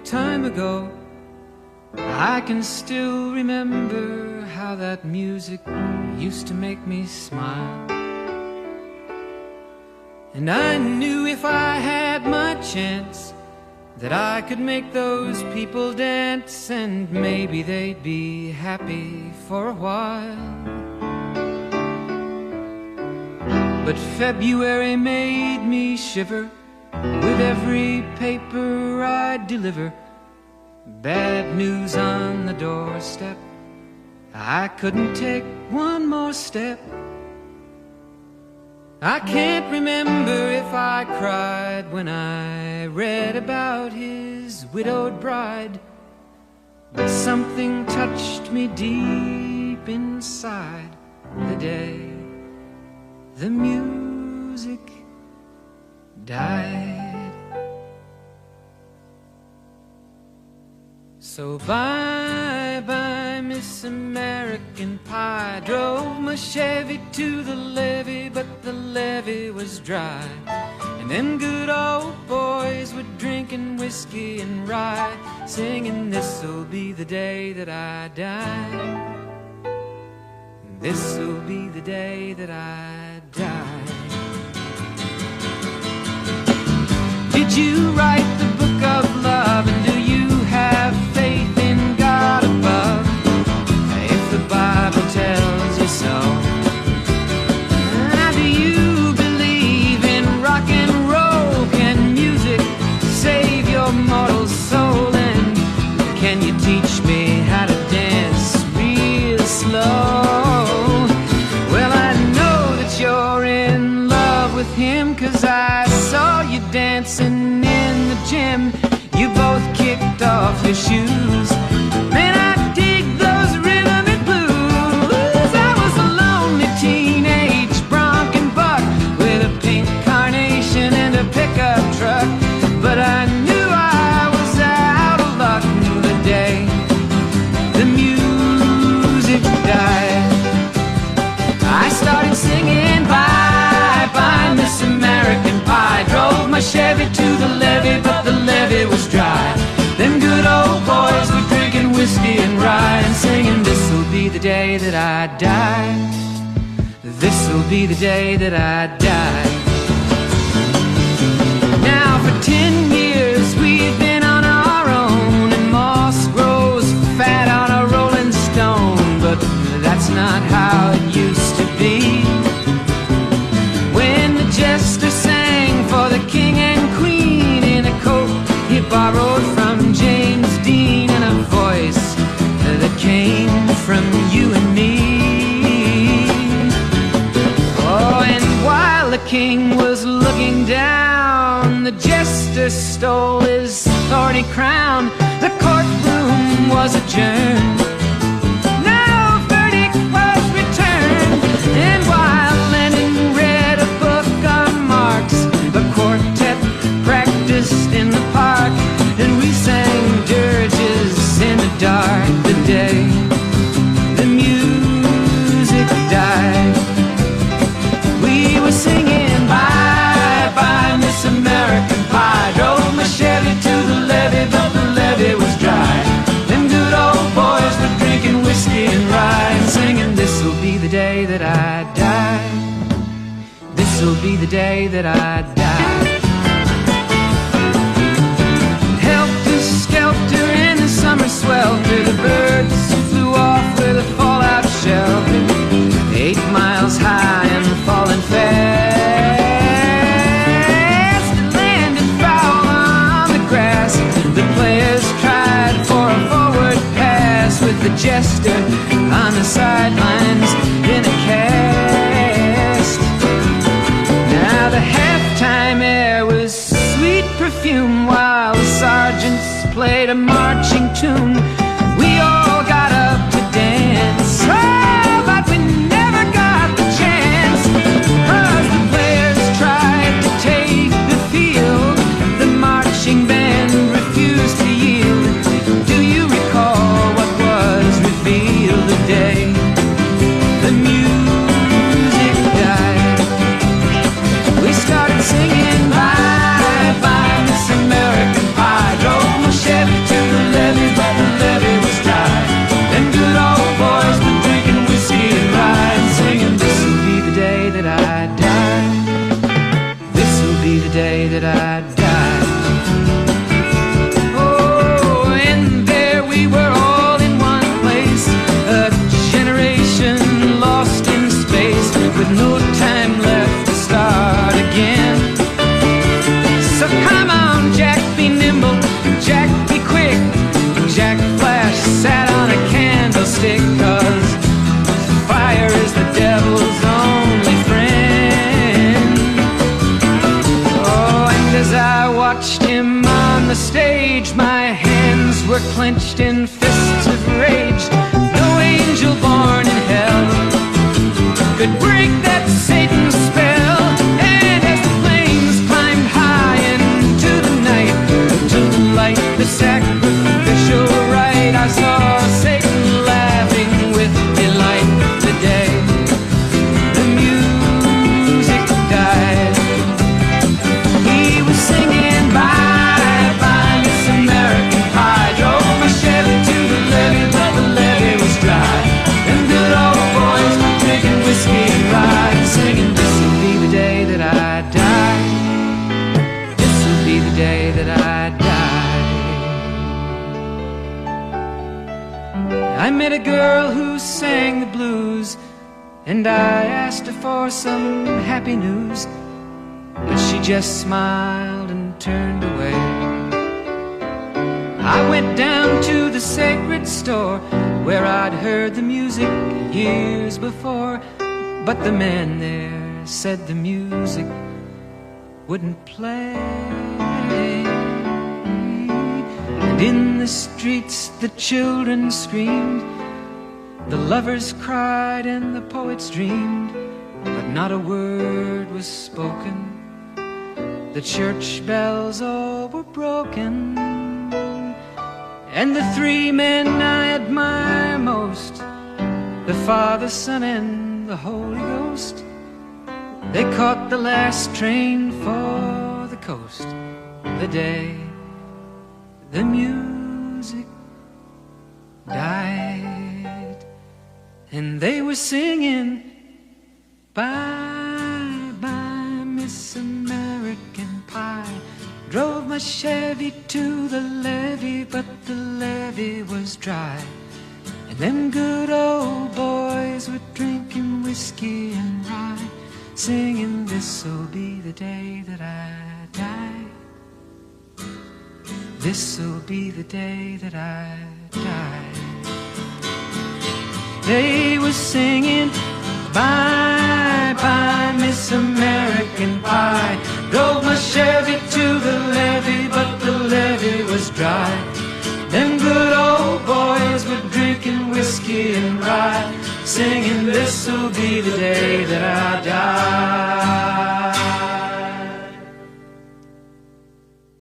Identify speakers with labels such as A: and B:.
A: time ago. I can still remember how that music used to make me smile. And I knew if I had my chance that I could make those people dance, and maybe they'd be happy for a while. But February made me shiver with every paper I'd deliver. Bad news on the doorstep, I couldn't take one more step. I can't remember if I cried when I read about his widowed bride, but something touched me deep inside the day the music died. So bye-bye, Miss American Pie. Drove my Chevy to the levee, but the levee was dry. And them good old boys were drinking whiskey and rye, singing, this'll be the day that I die. This'll be the day that I die. Did you write the book of love, and do you have faith in God above? If the Bible tells you so. Now, do you believe in rock and roll? Can music save your mortal soul? And can you teach me how to dance real slow? Well, I know that you're in love with him, 'cause I saw you dancing in the gym. You both kicked off your shoes. Man, I dig those rhythm and blues. I was a lonely teenage bronc and buck with a pink carnation and a pickup truck, but I knew I was out of luck the day the music died. I started singing bye-bye, Miss American Pie. Drove my Chevy to the levee, but the levee was dry. Them good old boys were drinking whiskey and rye, and singing, this'll be the day that I die. This'll be the day that I die. Now for 10 years we've been on our own, and moss grows fat on a rolling stone, but that's not how it used to be. When the jester sang for the king and queen in a coat he borrowed from James Dean, and a voice that came from you and me. Oh, and while the king was looking down, the jester stole his thorny crown. The courtroom was adjourned. No verdict was returned. And while Lennon read a book on Marx, the quartet practiced in the park, and we sang dirges in the dark the day the music died. We were singing bye-bye, Miss American Pie. Drove my Chevy to the levee, but the levee was dry. Them good old boys were drinking whiskey and rye, and singing, this'll be the day that I die. This'll be the day that I die. Helter-skelter in the summer swelter, the birds flew off with a fallout shelter. 8 miles high and falling fast, it landed foul on the grass. The players tried for a forward pass, with the jester on the sidelines in a cast. Now the halftime air was sweet perfume, while the sergeants played a marching tune. We all got up to dance, oh, but we never got the chance, 'cause the players tried to take the field. The marching band refused to yield. Do you recall what was revealed the day the music died? We started singing bye-bye, Miss American Pie. Drove my Chevy him on the stage. My hands were clenched in fists of rage. No angel born in hell could break that Satan's spell. And as the flames climbed high into the night to light the sacrificial rite, I saw Satan laughing with delight. The day the music died, he was singing bye bye Miss American Pie. Drove my Chevy to the levee, but the levee was dry. And good old boys were drinking whiskey and rye, singing, this'll be the day that I die. This'll be the day that I die. I met a girl who sang the blues, and I asked her for some happy news, but she just smiled and turned away. I went down to the sacred store where I'd heard the music years before, but the man there said the music wouldn't play. And in the streets the children screamed, the lovers cried and the poets dreamed, but not a word was spoken. The church bells all were broken. And the three men I admire most, the Father, Son, and the Holy Ghost, they caught the last train for the coast. The day the music died, and they were singing bye bye Miss American Pie. Drove my Chevy to the levee, but the levee was dry. And them good old boys were drinking whiskey and rye, singing, this'll be the day that I die. This'll be the day that I die. They were singing bye bye Miss American Pie. Drove my Chevy to the levee, but the levee was dry. Them good old boys were drinking whiskey and rye, singing, this'll be the day that I die.